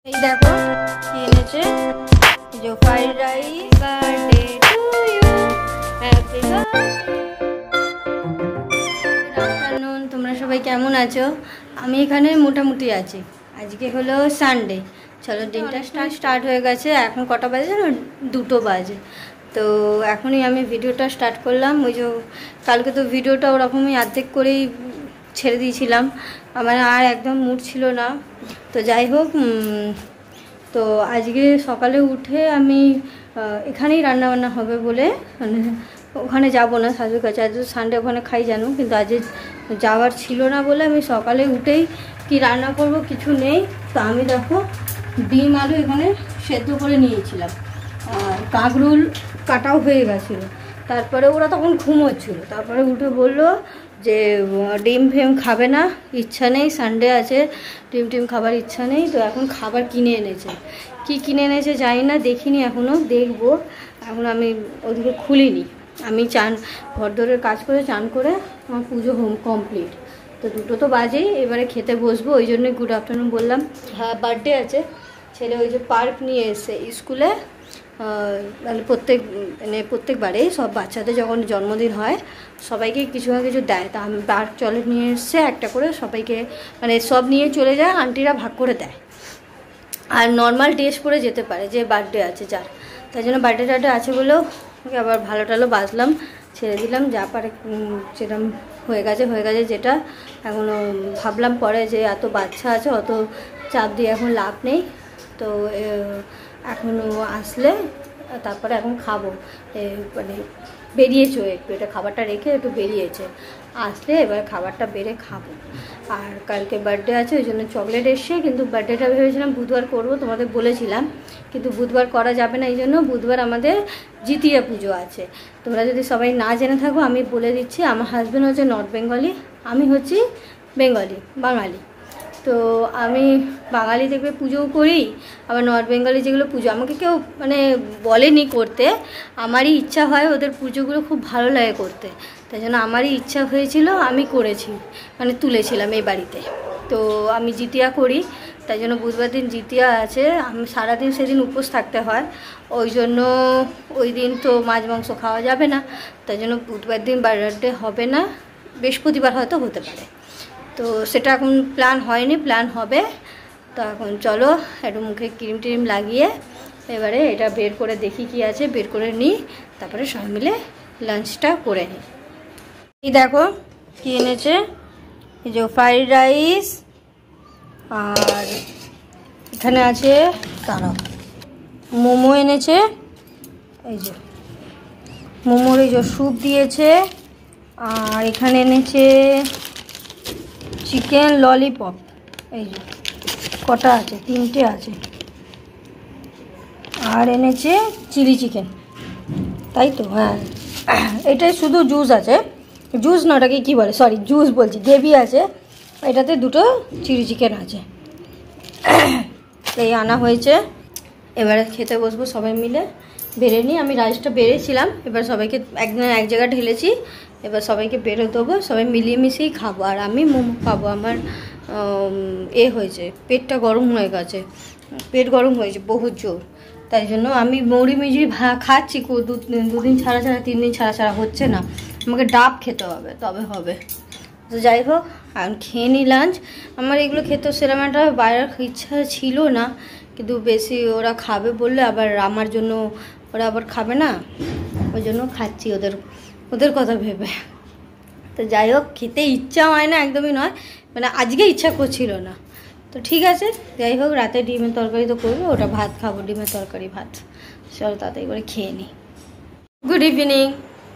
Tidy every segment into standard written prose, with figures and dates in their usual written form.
এই দেখো কি এনেছে, যে fried rice. Birthday to you, happy afternoon. তোমরা সবাই কেমন আছো? আমি এখানে মোটামুটি আছি। আজকে হলো সানডে। চলো, দিনটা স্টার্ট হয়ে গেছে। এখন কটা বাজে জানো? 2টো বাজে। তো এখনই আমি ভিডিওটা স্টার্ট করলাম। ওই যে কালকে তো ভিডিওটা ওরকমই অর্ধেক করেই ছেড়ে দিয়েছিলাম, আমার আর একদম মুড ছিল না। তো যাই হোক, তো আজকে সকালে উঠে আমি এখানেই রান্নাবান্না হবে বলে, মানে ওখানে যাব না শাশুড়ির কাছে। আজ সানডে ওখানে খাই জানো, কিন্তু আজ যাওয়ার ছিল না বলে আমি সকালে উঠেই কি রান্না করব কিছু নেই। তো আমি দেখো ডিম আলু এখানে সেদ্ধ করে নিয়েছিলাম, কাঁকরোল কাটাও হয়ে গেছিলো। তারপরে ওরা তখন ঘুমোচ্ছিল, তারপরে উঠে বললো যে ডিম ফেম খাবে না, ইচ্ছা নেই, সানডে আছে, ডিম খাবার ইচ্ছা নেই। তো এখন খাবার কিনে এনেছে। কি কিনে এনেছে জানি না, দেখিনি এখনও, দেখবো। এখন আমি ওদিকে খুলিনি। আমি ঘরদোরের কাজ করে চান করে আমার পুজো কমপ্লিট। তো 2টো তো বাজেই, এবারে খেতে বসবো। ওই জন্যই গুড আফটারনুন বললাম। হ্যাঁ, বার্থডে আছে ছেলে, ওই যে পার্ক নিয়ে এসছে স্কুলে। মানে প্রত্যেকবারেই সব বাচ্চাদের যখন জন্মদিন হয় সবাইকে কিছু না কিছু দেয়। তা আমি পার্ক চলে নিয়ে এসছে একটা করে, সবাইকে মানে সব নিয়ে চলে যায়, আন্টিরা ভাগ করে দেয়। আর নর্মাল ড্রেস পরে যেতে পারে যে বার্থডে আছে যার, তাই জন্য বার্থডে আছে বলেও ওকে আবার ভালো টালো বাজলাম, ছেড়ে দিলাম। যা পারে সেরকম হয়ে গেছে যেটা। এখনও ভাবলাম পরে যে এত বাচ্চা আছে, অত চাপ দিয়ে এখন লাভ নেই। তো এখনও আসলে তারপরে এখন খাবো। মানে বেরিয়েছে একটু, এটা খাবারটা রেখে একটু বেরিয়েছে, আসলে এবার খাবারটা বেড়ে খাবো। আর কালকে বার্থডে আছে, ওই জন্য চকলেট এসছে। কিন্তু বার্থডেটা ভেবেছিলাম বুধবার করব, তোমাদের বলেছিলাম, কিন্তু বুধবার করা যাবে না। এই জন্য বুধবার আমাদের জিতিয়া পুজো আছে। তোমরা যদি সবাই না জেনে থাকো আমি বলে দিচ্ছি। আমার হাজব্যান্ড হচ্ছে নর্থ বেঙ্গলি, আমি হচ্ছি বাঙালি। তো আমি বাঙালি দেখবে পুজোও করি, আবার নর্থ বেঙ্গলি যেগুলো পুজো আমাকে কেউ মানে বলেনি করতে, আমারই ইচ্ছা হয়, ওদের পুজোগুলো খুব ভালো লাগে করতে, তাই জন্য আমারই ইচ্ছা হয়েছিল, আমি করেছি, মানে তুলেছিলাম এই বাড়িতে। তো আমি জিতিয়া করি, তাই জন্য বুধবার দিন জিতিয়া আছে। আমি সারাদিন সেদিন উপোস থাকতে হয়, ওই জন্য ওই দিন তো মাছ মাংস খাওয়া যাবে না, তাই জন্য বুধবার দিন বার্থডে হবে না, বৃহস্পতিবার হয়তো হতে পারে। তো সেটা এখন প্ল্যান হয়নি, প্ল্যান হবে। তো এখন চলো একটু মুখে ক্রিম টিম লাগিয়ে এবারে এটা বের করে দেখি কি আছে, বের করে নিই, তারপরে সবাই মিলে লাঞ্চটা করে নিই। এই দেখো কি এনেছে, এই যে ফ্রাইড রাইস, আর এখানে আছে তারা মোমো এনেছে, এই যে মোমোর এই যে স্যুপ দিয়েছে, আর এখানে এনেছে চিকেন ললিপপ, এই যে কটা আছে, 3টে আছে, আর এনেছে চিলি চিকেন, তাই তো? হ্যাঁ, এটাই শুধু জুস আছে, জুস না ওটাকে কী বলে, সরি জুস বলছি, গ্রেভি আছে। এটাতে 2টো চিলি চিকেন আছে। এই আনা হয়েছে, এবারে খেতে বসবো সবাই মিলে। বেড়ে নিই, আমি রাইসটা বেড়েছিলাম, এবার সবাইকে এক জায়গায় ঢেলেছি, এবার সবাইকে বেড়ে দেবো, সবাই মিলিয়ে মিশিয়েই খাবো। আর আমি মোমো খাবো। আমার হয়েছে, পেটটা গরম হয়ে গেছে, পেট গরম হয়েছে বহুত জোর, তাই জন্য আমি মৌরি মিজি খাচ্ছি। 2 দিন ছাড়া 3 দিন ছাড়া হচ্ছে না, আমাকে ডাব খেতে হবে, তবে হবে। তো যাই হোক, এখন খেয়ে নিই লাঞ্চ। আমার এগুলো খেতে সেরকম একটা বাইরের ইচ্ছা ছিল না, কিন্তু বেশি ওরা খাবে বললে আবার আমার জন্য ওরা আবার খাবে না, ওই জন্য খাচ্ছি ওদের কথা ভেবে। তো যাই হোক, খেতে ইচ্ছা হয় না একদমই নয়, মানে আজকে ইচ্ছা করছিল না। তো ঠিক আছে, যাই হোক, রাতে ডিমের তরকারি তো করবো, ওটা ভাত খাবো, ডিমের তরকারি ভাত। চলো তাড়াতাড়ি করে খেয়ে নিই। Good evening.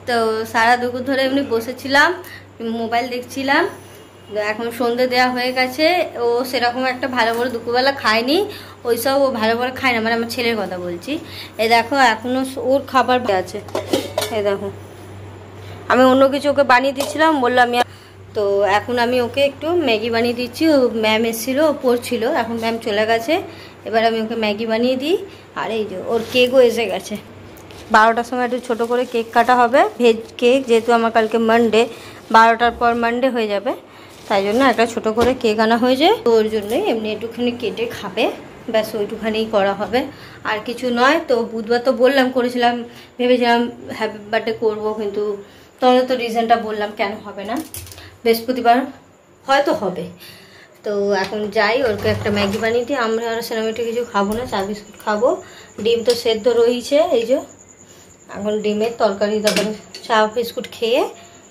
তো সারা দুপুর ধরে এমনি বসেছিলাম, মোবাইল দেখছিলাম। এখন সন্ধে দেওয়া হয়ে গেছে। ও সেরকম একটা ভালো করে দুপুরবেলা খায়নি, ওইসব ও ভালো করে খায় না, মানে আমার ছেলের কথা বলছি। এই দেখো এখনও ওর খাবার আছে, এই দেখো আমি অন্য কিছু ওকে বানিয়ে দিচ্ছিলাম, বললাম আমি। তো এখন আমি ওকে একটু ম্যাগি বানিয়ে দিচ্ছি। ও ম্যাম এসেছিলো, ও পড়ছিল, এখন ম্যাম চলে গেছে, এবার আমি ওকে ম্যাগি বানিয়ে দিই। আর এই যে ওর কেকও এসে গেছে, 12টার সময় একটু ছোটো করে কেক কাটা হবে, ভেজ কেক, যেহেতু আমার কালকে মানডে, 12টার পর মানডে হয়ে যাবে, তাই জন্য একটা ছোটো করে কেক আনা হয়েছে। তো ওর জন্যই এমনি একটুখানি কেটে খাবে, ব্যাস ওইটুখানেই করা হবে, আর কিছু নয়। তো বুধবার তো বললাম করেছিলাম, ভেবেছিলাম হ্যাপি বার্থডে করবো, কিন্তু তোমাদের তো রিজনটা বললাম কেন হবে না। বৃহস্পতিবার হয়তো হবে। তো এখন যাই, ওরকে একটা ম্যাগি বানিয়ে দিই। আমরা আর সেরকমটা কিছু খাবো না, চা বিস্কুট খাবো। ডিম তো সেদ্ধ রয়েছে, এই যে এখন ডিমের তরকারি, তারপরে চা বিস্কুট খেয়ে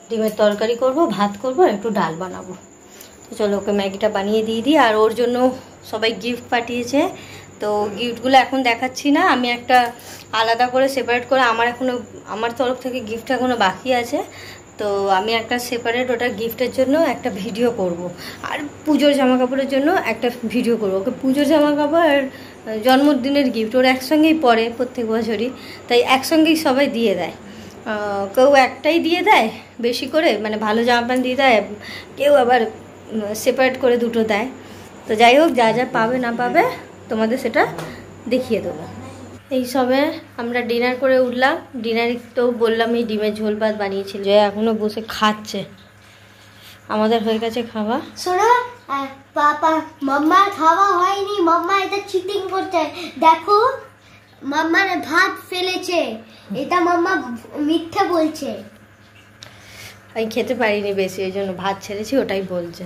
ডিমের তরকারি করব, ভাত করব, আর একটু ডাল বানাবো। তো চলো ওকে ম্যাগিটা বানিয়ে দিয়ে দিই। আর ওর জন্য সবাই গিফট পাঠিয়েছে, তো গিফটগুলো এখন দেখাচ্ছি না, আমি একটা আলাদা করে সেপারেট করে, আমার তরফ থেকে গিফট এখনও বাকি আছে। তো আমি একটা সেপারেট ওটা গিফটের জন্য একটা ভিডিও করব, আর পুজোর জামা কাপড়ের জন্য একটা ভিডিও করব। ওকে পুজোর জামা কাপড় আর জন্মদিনের গিফট ওর একসঙ্গেই পরে প্রত্যেক বছরই, তাই একসঙ্গেই সবাই দিয়ে দেয়। কেউ একটাই দিয়ে দেয় বেশি করে, মানে ভালো জামা প্যান্ট দিয়ে দেয়, কেউ আবার সেপারেট করে দুটো দেয়। তো যাই হোক, যা যা পাবে না পাবে তোমাদের সেটা দেখিয়ে দেবো। এই সবে আমরা ডিনার করে উঠলাম। ডিনার তো বললাম এই ডিমের ঝোল ভাত বানিয়েছিল, যে এখনো বসে খাচ্ছে। আমাদের হয়ে গেছে খাওয়া। শোনো পাপা, মাম্মা খাওয়া হয়নি, মাম্মা এটা চিটিং করছে। দেখো মাম্মা ভাত ফেলেছে, এটা মাম্মা মিথ্যে বলছে। আমি খেতে পারিনি বেশি, ওই জন্য ভাত ছেড়েছি, ওটাই বলছে।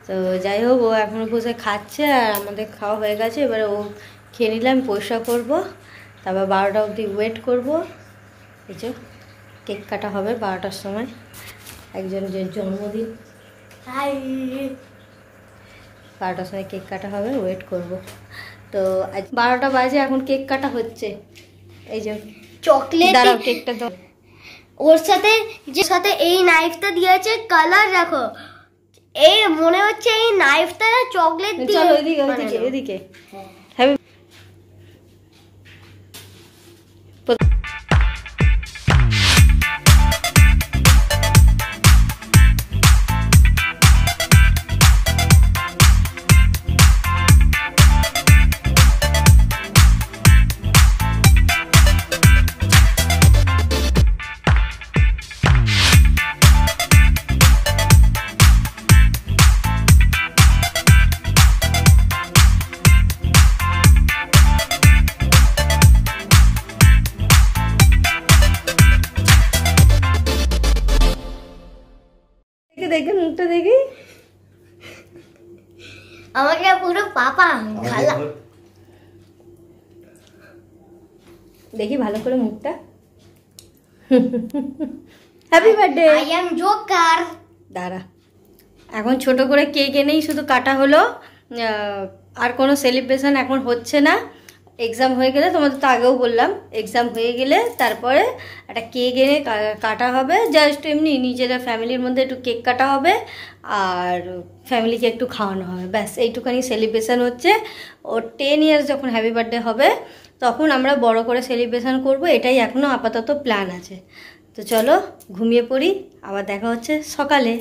তো যাই হোক, ও এখনও বসে খাচ্ছে, আর আমাদের খাওয়া হয়ে গেছে। এবারে ও খেয়ে নিলাম, পরিষ্কার করবো, তারপর 12টা অবধি ওয়েট করবো। এই যে কেক কাটা হবে 12টার সময়, একজনের জন্মদিন, 12টার সময় কেক কাটা হবে, ওয়েট করব। তো আজ 12টা বাজে, এখন কেক কাটা হচ্ছে। এই যে চকলেট, দাঁড়াও কেকটা দাও। ওর সাথে যে সাথে এই নাইফটা দিয়েছে, কালার দেখো, এই মনে হচ্ছে এই নাইফটা চকলেট দিয়ে। চলো ওইদিকে ওইদিকে ওইদিকে। হ্যাপি দেখে মুখটা দেখি। আমাকে পুরো পাপা খালা দেখি ভালো করে মুখটা। Happy birthday. I am Joker. দাঁড়া, এখন ছোট করে কেক এনেই শুধু কাটা হলো, আর কোনো সেলিব্রেশন এখন হচ্ছে না। এক্সাম হয়ে গেলে, তোমাদের তো আগেও বললাম, এক্সাম হয়ে গেলে তারপরে একটা কেক এনে কাটা হবে, জাস্ট এমনি নিজেরা ফ্যামিলির মধ্যে একটু কেক কাটা হবে, আর ফ্যামিলিকে একটু খাওয়ানো হবে, ব্যাস এইটুখানি সেলিব্রেশন হচ্ছে। ওর 10 ইয়ার্স যখন হ্যাপি বার্থডে হবে তখন আমরা বড় করে সেলিব্রেশন করব, এটাই এখনও আপাতত প্ল্যান আছে। তো চলো ঘুমিয়ে পড়ি, আবার দেখা হচ্ছে সকালে।